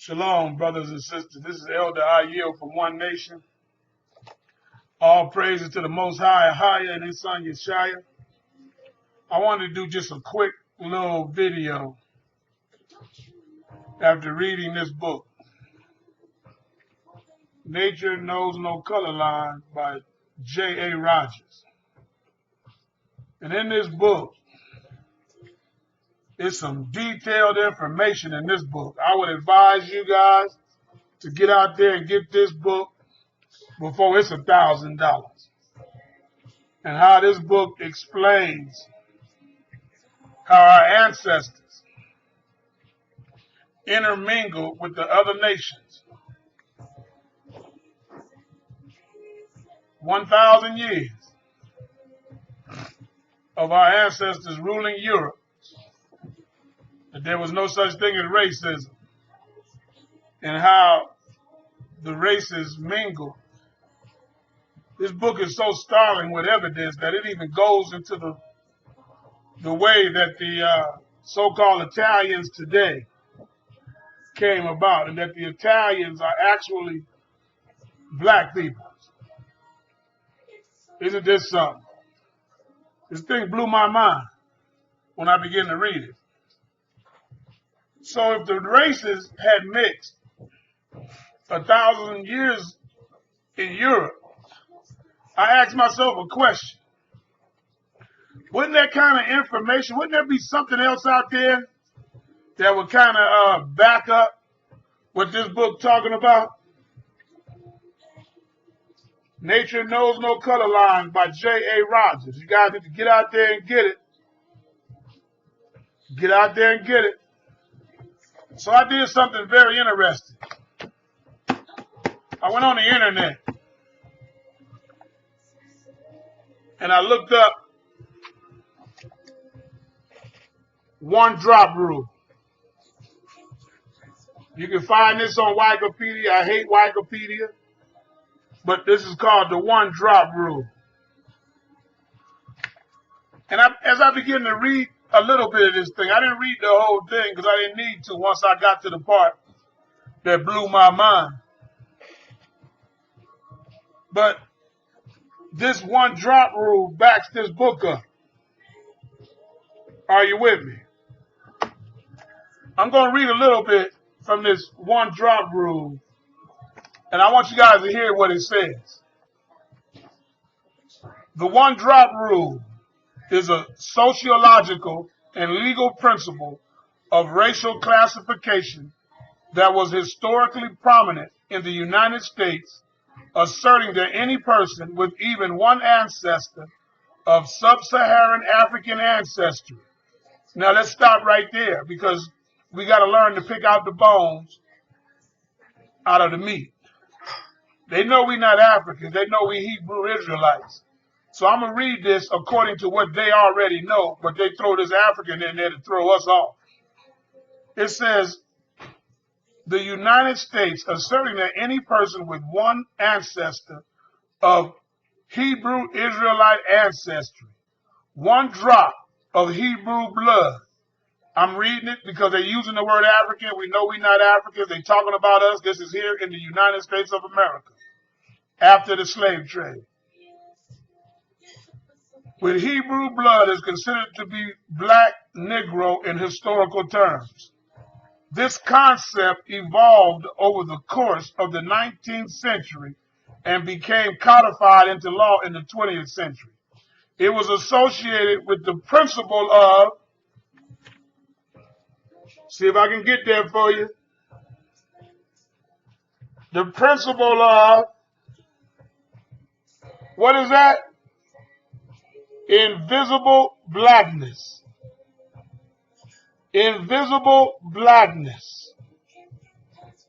Shalom, brothers and sisters. This is Elder Ayil from One Nation. All praises to the Most High, Ahia, and His Son Yeshaya. I wanted to do just a quick little video after reading this book, Nature Knows No Color Line by J.A. Rogers. And in this book, there's some detailed information in this book. I would advise you guys to get out there and get this book before it's $1,000. And how this book explains how our ancestors intermingled with the other nations. 1,000 years of our ancestors ruling Europe. That there was no such thing as racism, and how the races mingle. This book is so startling with evidence that it even goes into the way that the so-called Italians today came about, and that the Italians are actually black people. Isn't this something? This thing blew my mind when I began to read it. So if the races had mixed 1,000 years in Europe, I asked myself a question. Wouldn't that kind of information, wouldn't there be something else out there that would kind of back up what this book talking about? Nature Knows No Color Line by J.A. Rogers. You guys need to get out there and get it. Get out there and get it. So I did something very interesting. I went on the internet and I looked up one drop rule. You can find this on Wikipedia. I hate Wikipedia, but this is called the one drop rule. And as I began to read a little bit of this thing, I didn't read the whole thing because I didn't need to once I got to the part that blew my mind. But this one drop rule backs this book up. Are you with me? I'm going to read a little bit from this one drop rule, and I want you guys to hear what it says. The one drop rule is a sociological and legal principle of racial classification that was historically prominent in the United States, asserting that any person with even one ancestor of sub-Saharan African ancestry. Now let's stop right there, because we got to learn to pick out the bones out of the meat. They know we're not Africans. They know we Hebrew Israelites. So I'm going to read this according to what they already know, but they throw this African in there to throw us off. It says, the United States asserting that any person with one ancestor of Hebrew Israelite ancestry, one drop of Hebrew blood. I'm reading it because they're using the word African. We know we're not Africans. They're talking about us. This is here in the United States of America after the slave trade. With Hebrew blood is considered to be black Negro in historical terms. This concept evolved over the course of the 19th century and became codified into law in the 20th century. It was associated with the principle of, see if I can get there for you, the principle of, what is that? Invisible blackness. Invisible blackness.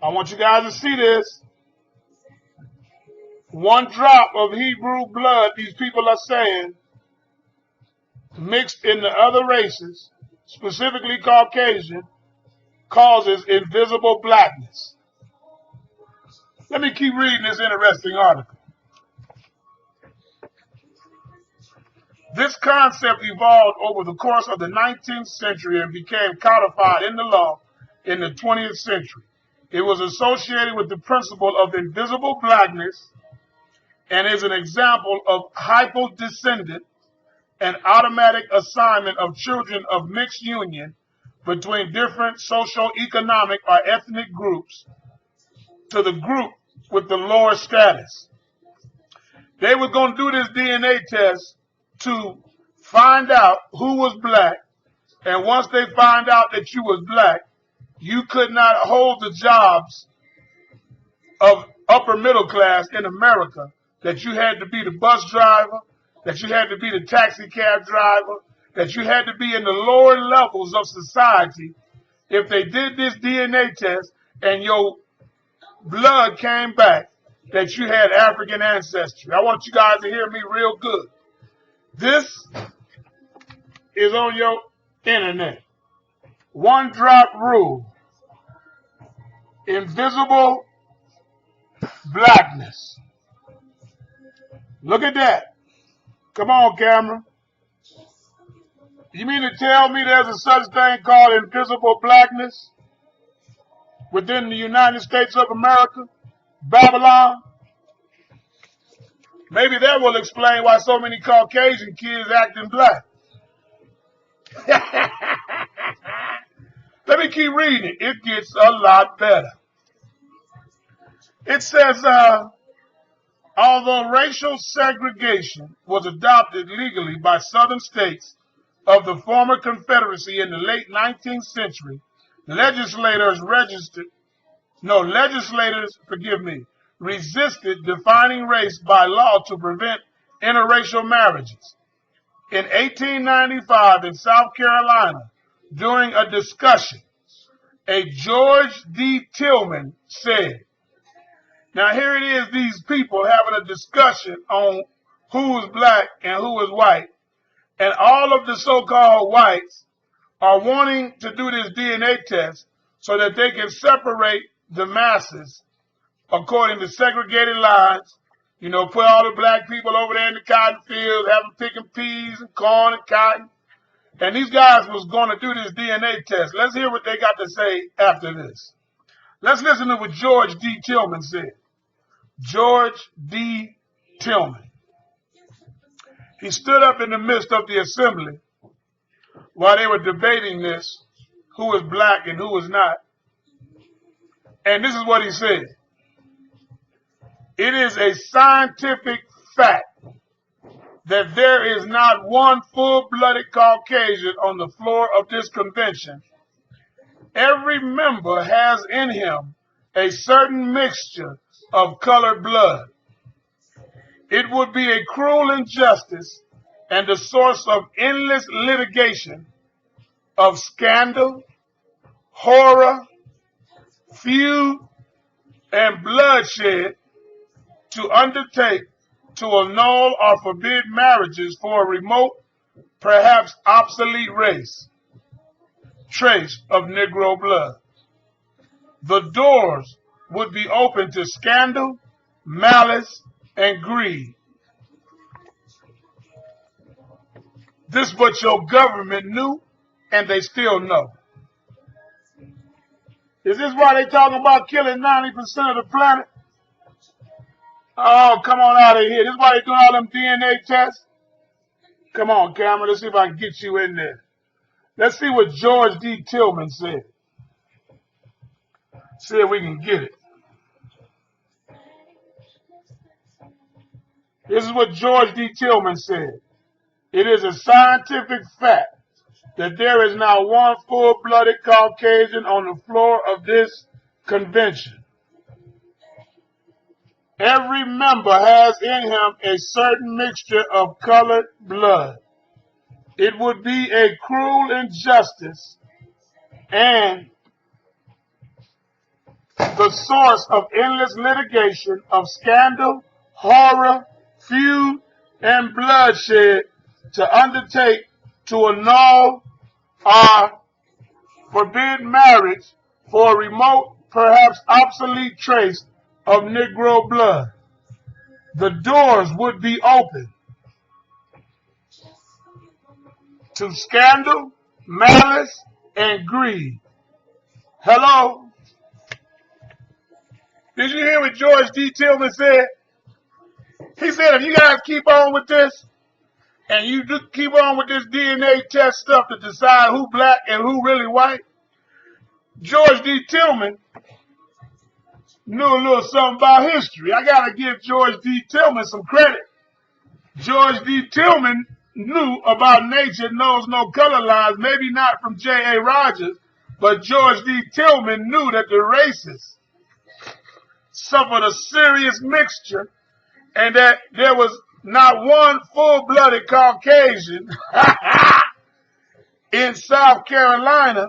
I want you guys to see this. One drop of Hebrew blood, these people are saying, mixed in the other races, specifically Caucasian, causes invisible blackness. Let me keep reading this interesting article. This concept evolved over the course of the 19th century and became codified in the law in the 20th century. It was associated with the principle of invisible blackness and is an example of hypodescendant and automatic assignment of children of mixed union between different socio-economic or ethnic groups to the group with the lower status. They were going to do this DNA test to find out who was black, and once they find out that you was black, you could not hold the jobs of upper middle class in America, that you had to be the bus driver, that you had to be the taxi cab driver, that you had to be in the lower levels of society. If they did this DNA test and your blood came back that you had African ancestry. I want you guys to hear me real good. This is on your internet. One drop rule. Invisible blackness. Look at that. Come on, camera. You mean to tell me there's a such thing called invisible blackness within the United States of America? Babylon? Maybe that will explain why so many Caucasian kids acting black. Let me keep reading. It gets a lot better. It says, although racial segregation was adopted legally by southern states of the former Confederacy in the late 19th century, legislators resisted defining race by law to prevent interracial marriages. In 1895 in South Carolina, during a discussion, a George D. Tillman said, now here it is, these people having a discussion on who is black and who is white, and all of the so-called whites are wanting to do this DNA test so that they can separate the masses according to segregated lines. You know, put all the black people over there in the cotton fields, have them picking peas and corn and cotton. And these guys was going to do this DNA test. Let's hear what they got to say after this. Let's listen to what George D. Tillman said. George D. Tillman. He stood up in the midst of the assembly while they were debating this, who was black and who was not. And this is what he said. It is a scientific fact that there is not one full-blooded Caucasian on the floor of this convention. Every member has in him a certain mixture of colored blood. It would be a cruel injustice and the source of endless litigation, of scandal, horror, feud, and bloodshed to undertake to annul or forbid marriages for a remote, perhaps obsolete trace of Negro blood. The doors would be open to scandal, malice, and greed. This what your government knew, and they still know. Is this why they talking about killing 90% of the planet? Oh, come on out of here. This is why they doing all them DNA tests? Come on, camera. Let's see if I can get you in there. Let's see what George D. Tillman said. See if we can get it. This is what George D. Tillman said. It is a scientific fact that there is now one full-blooded Caucasian on the floor of this convention. Every member has in him a certain mixture of colored blood. It would be a cruel injustice and the source of endless litigation, of scandal, horror, feud, and bloodshed to undertake to annul or forbid marriage for a remote, perhaps obsolete trace of Negro blood. The doors would be open to scandal, malice, and greed. Hello? Did you hear what George D. Tillman said? He said, if you guys keep on with this, and you just keep on with this DNA test stuff to decide who black and who really white, George D. Tillman knew a little something about history. I got to give George D. Tillman some credit. George D. Tillman knew about nature knows no color lines, maybe not from J.A. Rogers, but George D. Tillman knew that the races suffered a serious mixture and that there was not one full-blooded Caucasian in South Carolina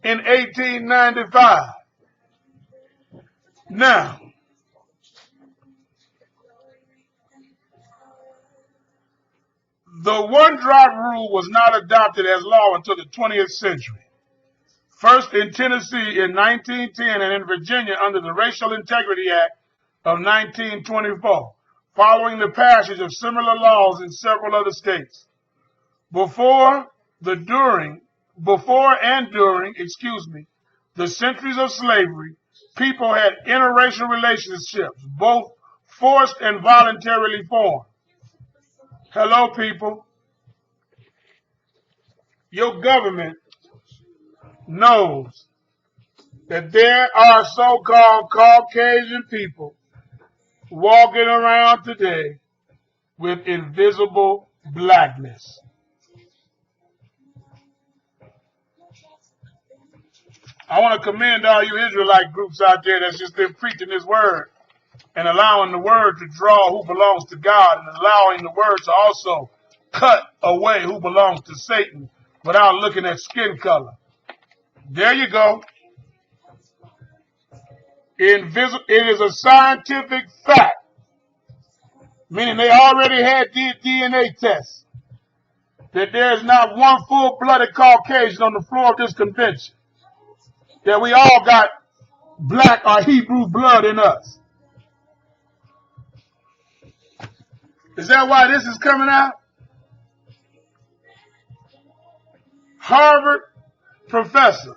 in 1895. Now, the one-drop rule was not adopted as law until the 20th century. First in Tennessee in 1910 and in Virginia under the Racial Integrity Act of 1924, following the passage of similar laws in several other states. Before and during, the centuries of slavery, people had interracial relationships, both forced and voluntarily formed. Hello, people. Your government knows that there are so-called Caucasian people walking around today with invisible blackness. I want to commend all you Israelite groups out there that's just been preaching this word and allowing the word to draw who belongs to God and allowing the word to also cut away who belongs to Satan without looking at skin color. There you go. It is a scientific fact, meaning they already had DNA tests, that there is not one full-blooded Caucasian on the floor of this convention, that we all got black or Hebrew blood in us. Is that why this is coming out? Harvard professor,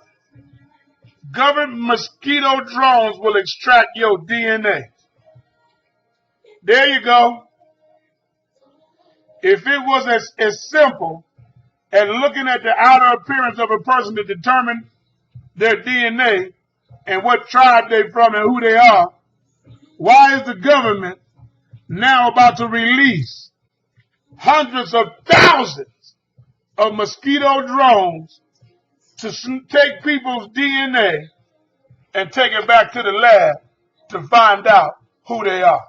government mosquito drones will extract your DNA. There you go. If it was as simple as looking at the outer appearance of a person to determine their DNA and what tribe they're from and who they are, why is the government now about to release hundreds of thousands of mosquito drones to take people's DNA and take it back to the lab to find out who they are?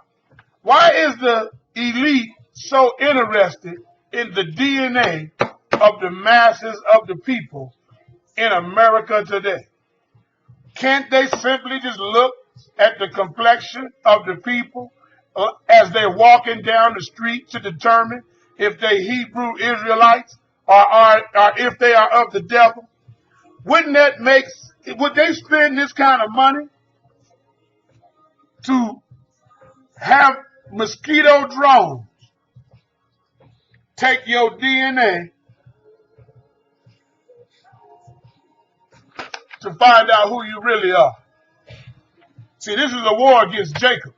Why is the elite so interested in the DNA of the masses of the people in America today? Can't they simply just look at the complexion of the people as they're walking down the street to determine if they Hebrew Israelites or if they are of the devil? Would they spend this kind of money to have mosquito drones take your DNA to find out who you really are? See, this is a war against Jacob.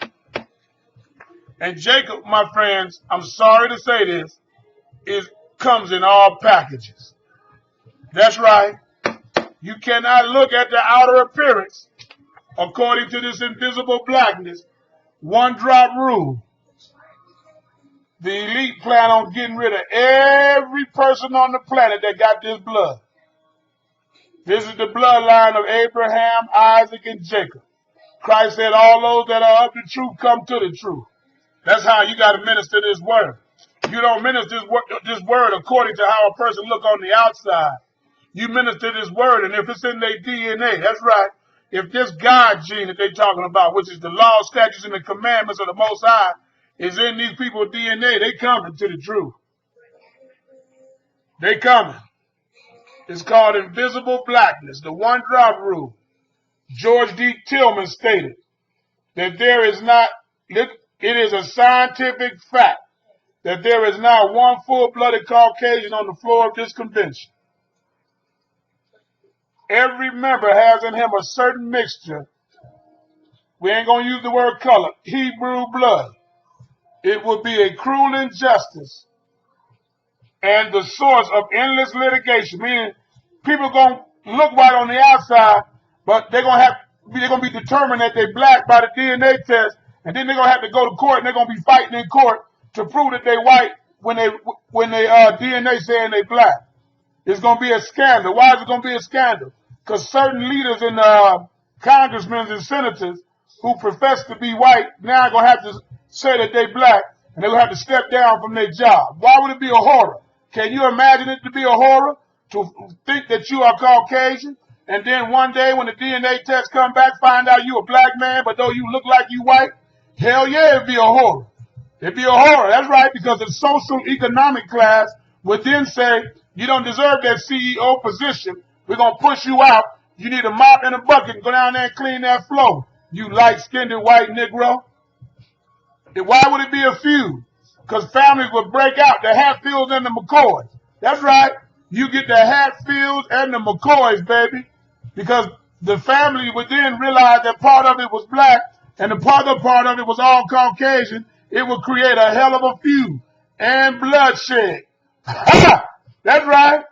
And Jacob, my friends, I'm sorry to say this, comes in all packages. That's right. You cannot look at the outer appearance according to this invisible blackness. One drop rule. The elite plan on getting rid of every person on the planet that got this blood. This is the bloodline of Abraham, Isaac, and Jacob. Christ said all those that are of the truth come to the truth. That's how you got to minister this word. You don't minister this word according to how a person look on the outside. You minister this word, and if it's in their DNA, that's right. If this God gene that they're talking about, which is the law, statutes, and the commandments of the Most High, is in these people's DNA, they coming to the truth. They coming. It's called invisible blackness, the one drop rule. George D. Tillman stated that it is a scientific fact that there is not one full-blooded Caucasian on the floor of this convention. Every member has in him a certain mixture We ain't going to use the word color. Hebrew blood. It would be a cruel injustice and the source of endless litigation. Meaning, people going to look white on the outside, but they're going to be determined that they're black by the DNA test, and then they're going to have to go to court, and they're going to be fighting in court to prove that they're white when they DNA saying they black. It's going to be a scandal. Why is it going to be a scandal? Because certain leaders and congressmen and senators who profess to be white now are going to have to say that they black, and they're going to have to step down from their job. Why would it be a horror? Can you imagine it to be a horror to think that you are Caucasian, and then one day when the DNA test come back, find out you a black man, but though you look like you white? Hell yeah, it'd be a horror. It'd be a horror. That's right, because the social economic class would then say, you don't deserve that CEO position. We're going to push you out. You need a mop and a bucket and go down there and clean that floor. You light-skinned white Negro. And why would it be a feud? Because families would break out, the Hatfields and the McCoys. That's right. You get the Hatfields and the McCoys, baby. Because the family would then realize that part of it was black and the other part of it was all Caucasian. It would create a hell of a feud and bloodshed. Ha! That's right.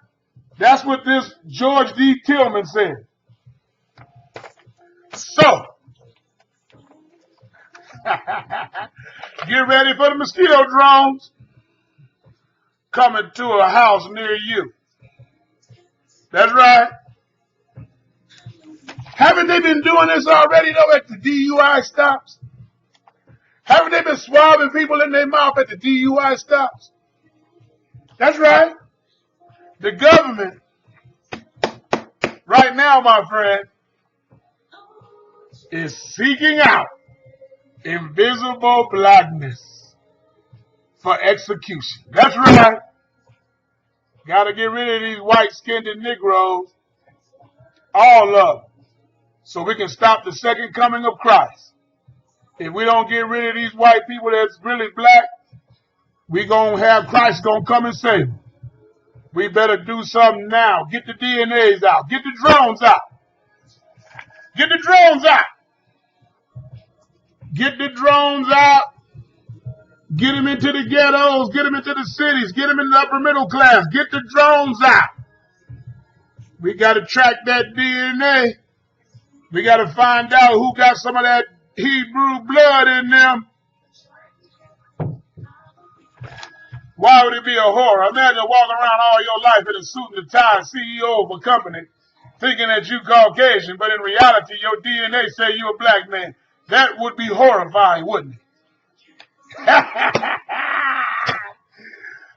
That's what this George D. Tillman said. So, get ready for the mosquito drones coming to a house near you. That's right. Haven't they been doing this already, though, at the DUI stops? Haven't they been swabbing people in their mouth at the DUI stops? That's right. The government, right now, my friend, is seeking out invisible blackness for execution. That's right. Got to get rid of these white-skinned Negroes, all of them, so we can stop the second coming of Christ. If we don't get rid of these white people that's really black, we gonna have Christ gonna come and save them. We better do something now. Get the DNAs out. Get the drones out. Get the drones out. Get the drones out. Get them into the ghettos. Get them into the cities. Get them in the upper middle class. Get the drones out. We got to track that DNA. We got to find out who got some of that Hebrew blood in them. Why would it be a horror? Imagine walking around all your life in a suit and a tie, CEO of a company, thinking that you Caucasian, but in reality, your DNA say you a black man. That would be horrifying, wouldn't it?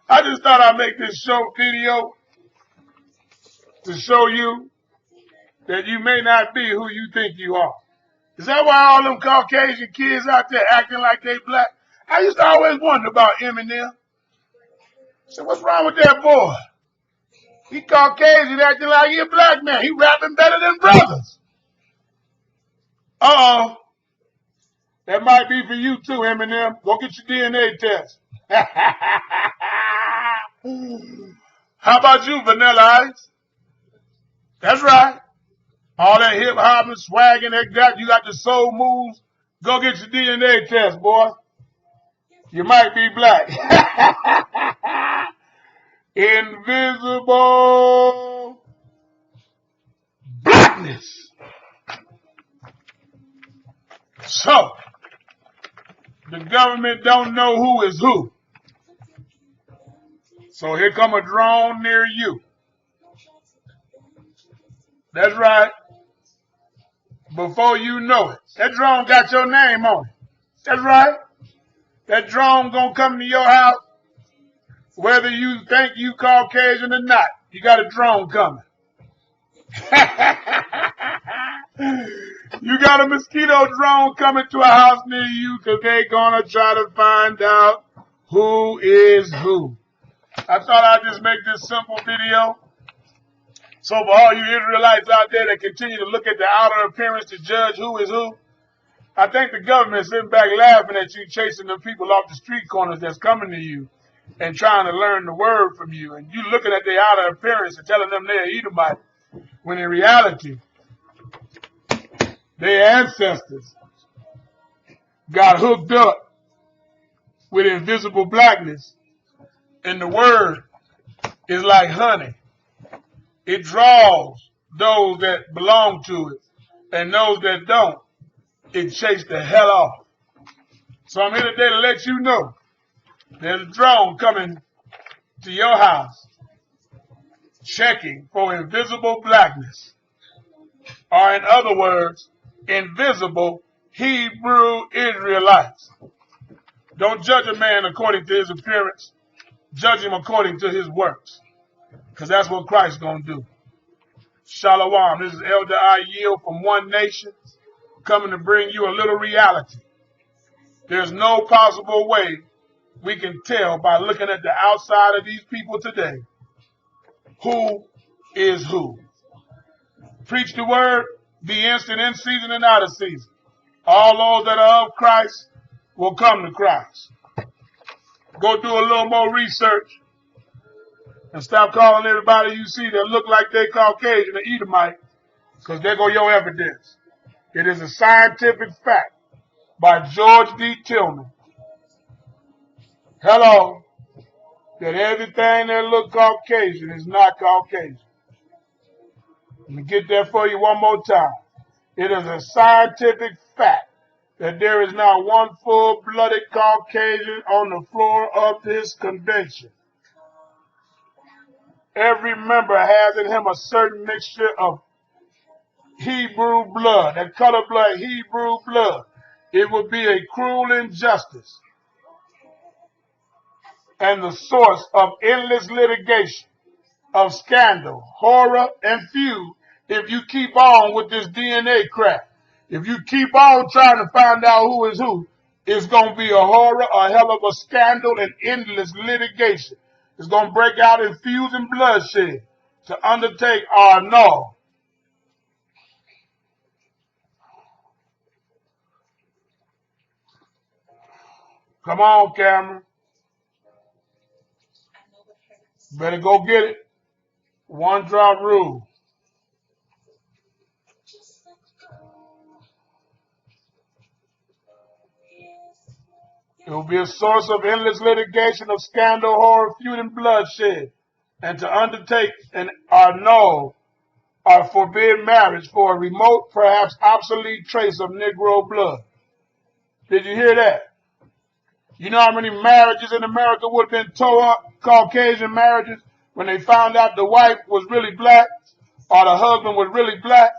I just thought I'd make this short video to show you that you may not be who you think you are. Is that why all them Caucasian kids out there acting like they black? I used to always wonder about Eminem. I said, what's wrong with that boy? He Caucasian acting like he a black man. He rapping better than brothers. Uh-oh. That might be for you too, Eminem. Go get your DNA test. How about you, Vanilla Ice? That's right. All that hip hop and swagging that got, you got the soul moves. Go get your DNA test, boy. You might be black. Invisible blackness. So, the government don't know who is who. So here come a drone near you. That's right. Before you know it, that drone got your name on it. That's right. That drone gonna come to your house, whether you think you Caucasian or not. You got a drone coming. You got a mosquito drone coming to a house near you because they're gonna try to find out who is who. I thought I'd just make this simple video. So for all you Israelites out there that continue to look at the outer appearance to judge who is who, I think the government is sitting back laughing at you chasing the people off the street corners that's coming to you and trying to learn the word from you. And you looking at their outer appearance and telling them they're Edomite, when in reality, their ancestors got hooked up with invisible blackness, and the word is like honey. It draws those that belong to it, and those that don't, it chased the hell off. So I'm here today to let you know there's a drone coming to your house checking for invisible blackness, or in other words, invisible Hebrew Israelites. Don't judge a man according to his appearance. Judge him according to his works, because that's what Christ's going to do. Shalom. This is Elder I Yield from One Nation, coming to bring you a little reality. There's no possible way we can tell by looking at the outside of these people today who is who. Preach the word, be instant in season and out of season. All those that are of Christ will come to Christ. Go do a little more research and stop calling everybody you see that look like they Caucasian or Edomite, because there go your evidence. It is a scientific fact by George D. Tillman. Hello. That everything that look Caucasian is not Caucasian. Let me get that for you one more time. It is a scientific fact that there is not one full-blooded Caucasian on the floor of this convention. Every member has in him a certain mixture of Hebrew blood, that color blood, Hebrew blood. It would be a cruel injustice and the source of endless litigation, of scandal, horror, and feud if you keep on with this DNA crap. If you keep on trying to find out who is who, it's going to be a horror, a hell of a scandal, and endless litigation. It's going to break out in feuds and bloodshed to undertake our no. Come on, Cameron. Better go get it. One drop rule. It will be a source of endless litigation, of scandal, horror, feud, and bloodshed, and to undertake an annul or forbid marriage for a remote, perhaps obsolete trace of Negro blood. Did you hear that? You know how many marriages in America would have been tore up, Caucasian marriages, when they found out the wife was really black or the husband was really black?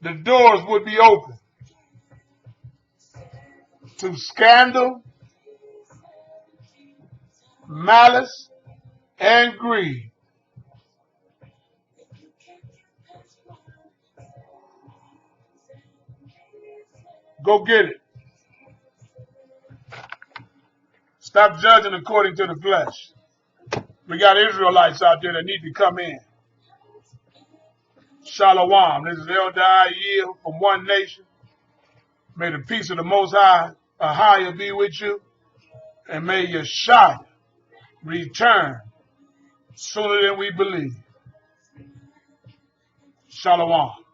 The doors would be open to scandal, malice, and greed. Go get it. Stop judging according to the flesh. We got Israelites out there that need to come in. Shalom. This is Elder I Yield from One Nation. May the peace of the Most High, Ahia, be with you. And may Yeshua return sooner than we believe. Shalom.